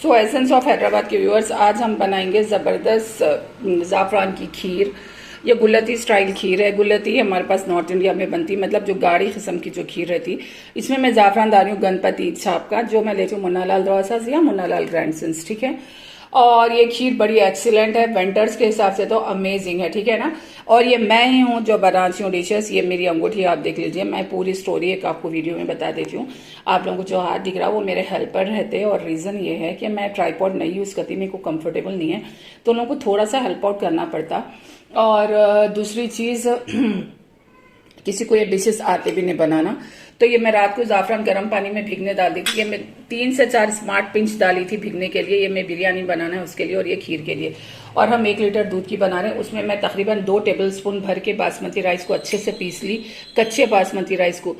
So essence of Hyderabad के viewers, आज हम बनाएंगे ज़बरदस्त ज़ाफ़रान की खीर। ये गुलती स्टाइल खीर है। गुलती हमारे पास नॉर्थ इंडिया में बनती, मतलब जो गाढ़ी किस्म की जो खीर रहती। इसमें मैं ज़ाफ़रान डाल रही हूँ गणपति छाप का, जो मैं लेती हूँ मुन्ना लाल दरवाज़ा या मुन्ना लाल ग्रैंडसन्स, ठीक है। और ये खीर बड़ी एक्सीलेंट है, विंटर्स के हिसाब से तो अमेजिंग है, ठीक है ना। और ये मैं ही हूँ जो बनाती हूँ डिशेस। ये मेरी अंगूठी आप देख लीजिए, मैं पूरी स्टोरी एक आपको वीडियो में बता देती हूँ। आप लोगों को जो हाथ दिख रहा है वो मेरे हेल्पर रहते हैं, और रीज़न ये है कि मैं ट्राईपॉड नहीं यूज़ करती, मेरे को कंफर्टेबल नहीं है, तो उन लोगों को थोड़ा सा हेल्प आउट करना पड़ता। और दूसरी चीज़, किसी को ये डिशेस आते भी नहीं बनाना, तो ये मैं रात को ज़ाफ़रान गर्म पानी में भीगने डाल दी थी। ये मैं 3 से 4 स्मार्ट पिंच डाली थी भीगने के लिए। ये मैं बिरयानी बनाना है उसके लिए, और ये खीर के लिए। और हम 1 लीटर दूध की बना रहे हैं। उसमें मैं तकरीबन 2 टेबलस्पून भर के बासमती राइस को अच्छे से पीस ली, कच्चे बासमती राइस को,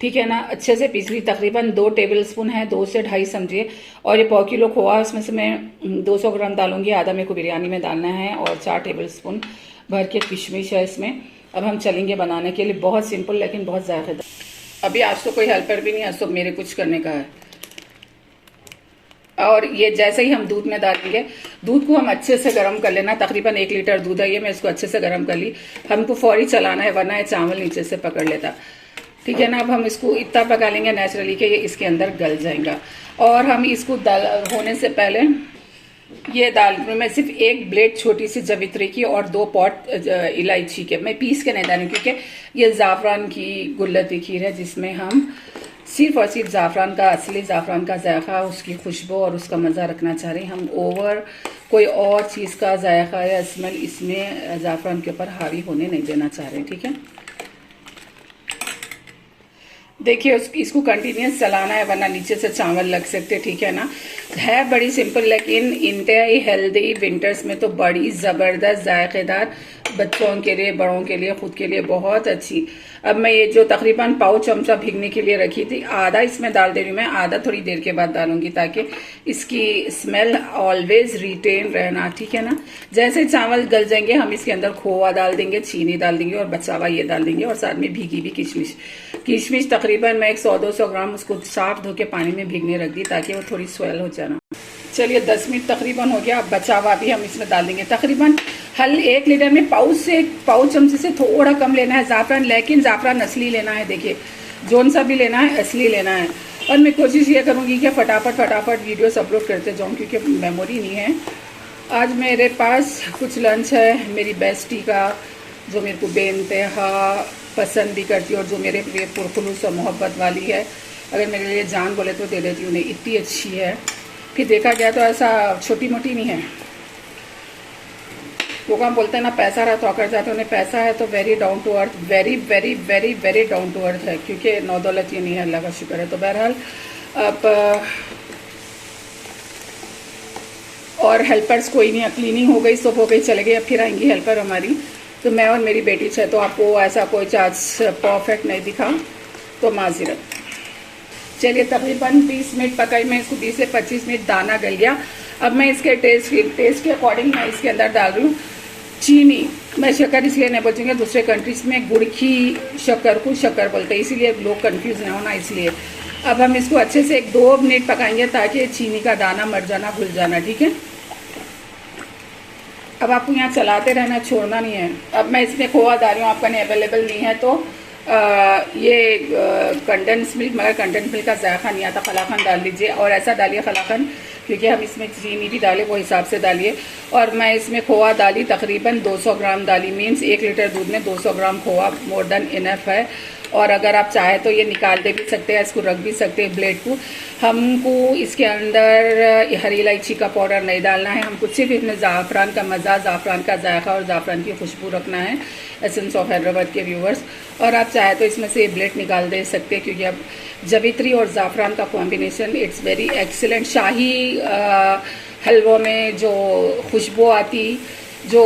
ठीक है ना, अच्छे से पीस ली। तकरीबन 2 टेबलस्पून है, 2 से 2.5 समझिए। और ये 1/4 किलो खोआ, उसमें से मैं 200 ग्राम डालूंगी, आधा मेरे को बिरयानी में डालना है। और 4 टेबलस्पून भर के किशमिश है इसमें। अब हम चलेंगे बनाने के लिए। बहुत सिंपल लेकिन बहुत जायकेदार। अभी आज तो कोई हेल्पर भी नहीं है, आज तो मेरे कुछ करने का है। और ये जैसे ही हम दूध में डालेंगे, दूध को हम अच्छे से गर्म कर लेना। तकरीबन 1 लीटर दूध है ये, मैं इसको अच्छे से गर्म कर ली। हमको फौरी चलाना है, वरना ये चावल नीचे से पकड़ लेता, ठीक है ना। अब हम इसको इतना पका लेंगे नेचुरली कि ये इसके अंदर गल जाएगा। और हम इसको होने से पहले ये दाल मैं सिर्फ 1 ब्लेड छोटी सी जवित्री की और 2 पॉट इलायची के, मैं पीस के नहीं डाली, क्योंकि ये ज़ाफ़रान की गुलती खीर है, जिसमें हम सिर्फ और सिर्फ ज़ाफ़रान का, असली ज़ाफ़रान का जायका, उसकी खुशबू और उसका मज़ा रखना चाह रहे हैं। हम ओवर कोई और चीज़ का जायका या स्मेल इसमें ज़ाफ़रान के ऊपर हावी होने नहीं देना चाह रहे, ठीक है। देखिए इसको कंटिन्यूस चलाना है, वरना नीचे से चावल लग सकते, ठीक है ना। है बड़ी सिंपल लेकिन इंतहाई हेल्दी। विंटर्स में तो बड़ी ज़बरदस्त जायकेदार, बच्चों के लिए, बड़ों के लिए, खुद के लिए बहुत अच्छी। अब मैं ये जो तकरीबन 1 चमचा भीगने के लिए रखी थी, आधा इसमें डाल दे रही हूँ मैं, आधा थोड़ी देर के बाद डालूंगी, ताकि इसकी स्मेल ऑलवेज रिटेन रहना, ठीक है ना। जैसे चावल गल जाएंगे, हम इसके अंदर खोआ डाल देंगे, चीनी डाल देंगे, और बचा हुआ ये डाल देंगे, और साथ में भीगी भी किशमिश। किशमिश तकरीबन मैं 100-200 ग्राम उसको साफ धो के पानी में भीगने रख दी, ताकि वो थोड़ी स्वेल हो जाना। चलिए 10 मिनट तकरीबन हो गया। अब बचा हुआ भी हम इसमें डाल देंगे। तकरीबन 1 लीटर में पाउच चमचे से थोड़ा कम लेना है ज़ाफ़रान, लेकिन ज़ाफ़रान असली लेना है। देखिए जोन सा भी लेना है, असली लेना है। और मैं कोशिश ये करूँगी कि फटाफट वीडियोस अपलोड करते जाऊँ, क्योंकि मेमोरी नहीं है। आज मेरे पास कुछ लंच है मेरी बेस्टी का, जो मेरे को बेइंतहा पसंद भी करती है, और जो मेरे लिए पुरखुलूस और मोहब्बत वाली है। अगर मेरे लिए जान बोले तो दे देती हूँ उन्हें, इतनी अच्छी है। फिर देखा गया तो ऐसा छोटी मोटी नहीं है। वो काम बोलते हैं ना, पैसा रहा तो आकर जाते, उन्हें पैसा है तो very down to earth, very very very very down to earth है, क्योंकि नौ दौलत ये नहीं है, अल्लाह का शुक्र है। तो बहरहाल अब और हेल्पर्स कोई नहीं है, क्लीनिंग हो गई, सब हो गई, चले गए। अब फिर आएंगी हेल्पर हमारी, तो मैं और मेरी बेटी है। तो आपको ऐसा कोई चार्ज परफेक्ट नहीं दिखा तो माजरत। चलिए तकरीबन 20 मिनट पकाई मैं इसको, 20 से 25 मिनट, दाना गल गया। अब मैं इसके टेस्ट के अकॉर्डिंग मैं इसके अंदर डाल रही हूँ चीनी। मैं शक्कर इसलिए नहीं बोलती हूँ, दूसरे कंट्रीज में गुड़ की शक्कर को शक्कर बोलते हैं, इसीलिए लोग कंफ्यूज ना होना, इसलिए। अब हम इसको अच्छे से 1-2 मिनट पकाएंगे, ताकि चीनी का दाना मर जाना, घुल जाना, ठीक है। अब आपको यहाँ चलाते रहना, छोड़ना नहीं है। अब मैं इसमें खोआ डाल रही हूँ, आपका नहीं अवेलेबल नहीं है तो ये कंडेंस मिल्क, मगर कंडेंस मिल्क का जायका नहीं आता, खलाकन डाल लीजिए। और ऐसा डालिए खलाकन, क्योंकि हम इसमें चीनी भी डालें, वो हिसाब से डालिए। और मैं इसमें खोआ डाली, तकरीबन 200 ग्राम डाली, मीन्स 1 लीटर दूध में 200 ग्राम खोआ मोर देन इनफ है। और अगर आप चाहें तो ये निकाल दे भी सकते हैं, इसको रख भी सकते हैं ब्लेड को। हमको इसके अंदर हरी इलायची का पाउडर नहीं डालना है, हमको सिर्फ इसमें ज़ाफ़रान का मज़ा, ज़ाफ़रान का जायका और ज़ाफ़रान की खुशबू रखना है, एसेंस ऑफ हैदराबाद के व्यूवर्स। और आप चाहे तो इसमें से ब्लेड निकाल दे सकते हैं, क्योंकि अब जवित्री और ज़ाफ़रान का कॉम्बिनेशन इट्स वेरी एक्सीलेंट। शाही हलवों में जो खुशबू आती, जो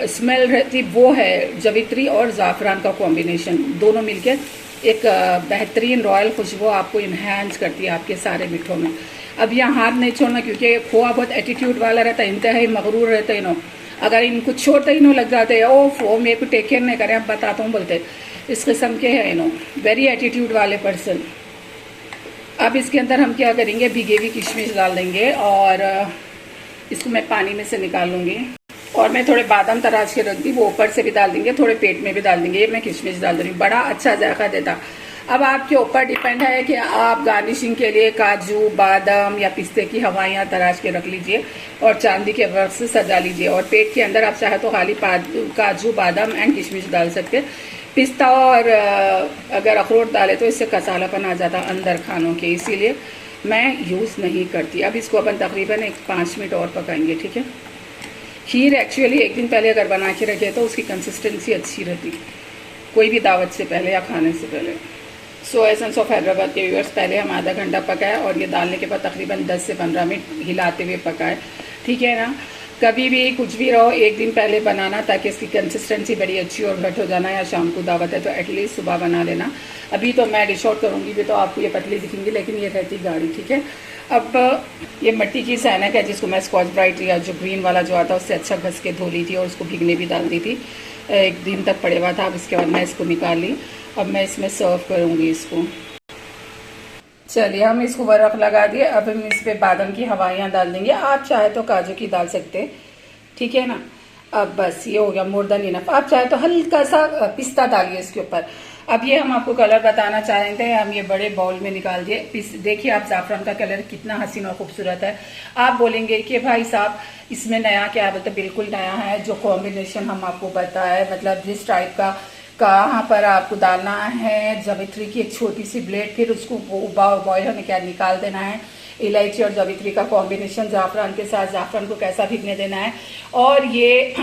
स्मेल रहती, वो है जवित्री और ज़ाफ़रान का कॉम्बिनेशन, दोनों मिलके एक बेहतरीन रॉयल खुशबू आपको इन्हेंस करती है आपके सारे मिठों में। अब यहाँ हाथ नहीं छोड़ना, क्योंकि खोआ बहुत एटीट्यूड वाला रहता है, इंतहाई मगरूर रहता है। अगर इनको छोड़ते ही लग जाते हैं, ओफ वो मेरे को टेक केयर नहीं करें, अब बताता हूँ बोलते, इस किस्म के हैं वेरी एटीट्यूड वाले पर्सन। अब इसके अंदर हम क्या करेंगे, भीगे हुई किशमिश डाल देंगे और इसको मैं पानी में से निकाल लूँगी। और मैं थोड़े बादाम तराश के रख दी, वो ऊपर से भी डाल देंगे, थोड़े पेट में भी डाल देंगे। ये मैं किशमिश डाल रही हूँ, बड़ा अच्छा जायका देता। अब आपके ऊपर डिपेंड है कि आप गार्निशिंग के लिए काजू, बादाम या पिस्ते की हवाइयाँ तराश के रख लीजिए और चांदी के वर्क से सजा लीजिए। और पेट के अंदर आप चाहे तो खाली काजू, बादाम एंड किशमिश डाल सकते। पिस्ता और अगर अखरोट डाले तो इससे कसालापन आ जाता अंदर खानों के, इसीलिए मैं यूज़ नहीं करती। अब इसको अपन तकरीबन 5 मिनट और पकाएंगे, ठीक है। खीर एक्चुअली एक दिन पहले अगर बना के रखे तो उसकी कंसिस्टेंसी अच्छी रहती, कोई भी दावत से पहले या खाने से पहले। सो एसेंस ऑफ हैदराबाद के व्यूअर्स, पहले हम आधा घंटा पकाए और ये डालने के बाद तकरीबन 10 से 15 मिनट हिलाते हुए पकाए, ठीक है ना। कभी भी कुछ भी रहो एक दिन पहले बनाना, ताकि इसकी कंसिस्टेंसी बड़ी अच्छी और घट हो जाना। या शाम को दावत है तो एटलीस्ट सुबह बना लेना। अभी तो मैं डिश आउट करूँगी भी तो आपको ये पतली दिखेंगी, लेकिन ये रहती गाढ़ी, ठीक है। अब ये मिट्टी की सैनक है जिसको मैं स्कॉच ब्राइट या जो ग्रीन वाला जो आता है उससे अच्छा घस के धो ली थी और उसको भीगने भी डाल दी थी, 1 दिन तक पड़े हुआ था। अब इसके बाद मैं इसको निकाल ली। अब मैं इसमें सर्व करूँगी इसको। चलिए हम इसको बर्फ लगा दिए। अब हम इस पर बादाम की हवाइयाँ डाल देंगे, आप चाहे तो काजू की डाल सकते, ठीक है ना। अब बस ये हो गया, मोर देन इनफ। आप चाहे तो हल्का सा पिस्ता डालिए इसके ऊपर। अब ये हम आपको कलर बताना चाह रहे थे, हम ये बड़े बाउल में निकाल दिए। देखिए आप ज़ाफ़रान का कलर कितना हसीन और खूबसूरत है। आप बोलेंगे कि भाई साहब इसमें नया क्या है, बोलते बिल्कुल नया है। जो कॉम्बिनेशन हम आपको बताए, मतलब जिस टाइप का कहाँ पर आपको डालना है, जावित्री की एक छोटी सी ब्लेड, फिर उसको बॉयल होने के बाद निकाल देना है। इलायची और जावित्री का कॉम्बिनेशन ज़ाफ़रान के साथ, ज़ाफ़रान को कैसा भीगने देना है। और ये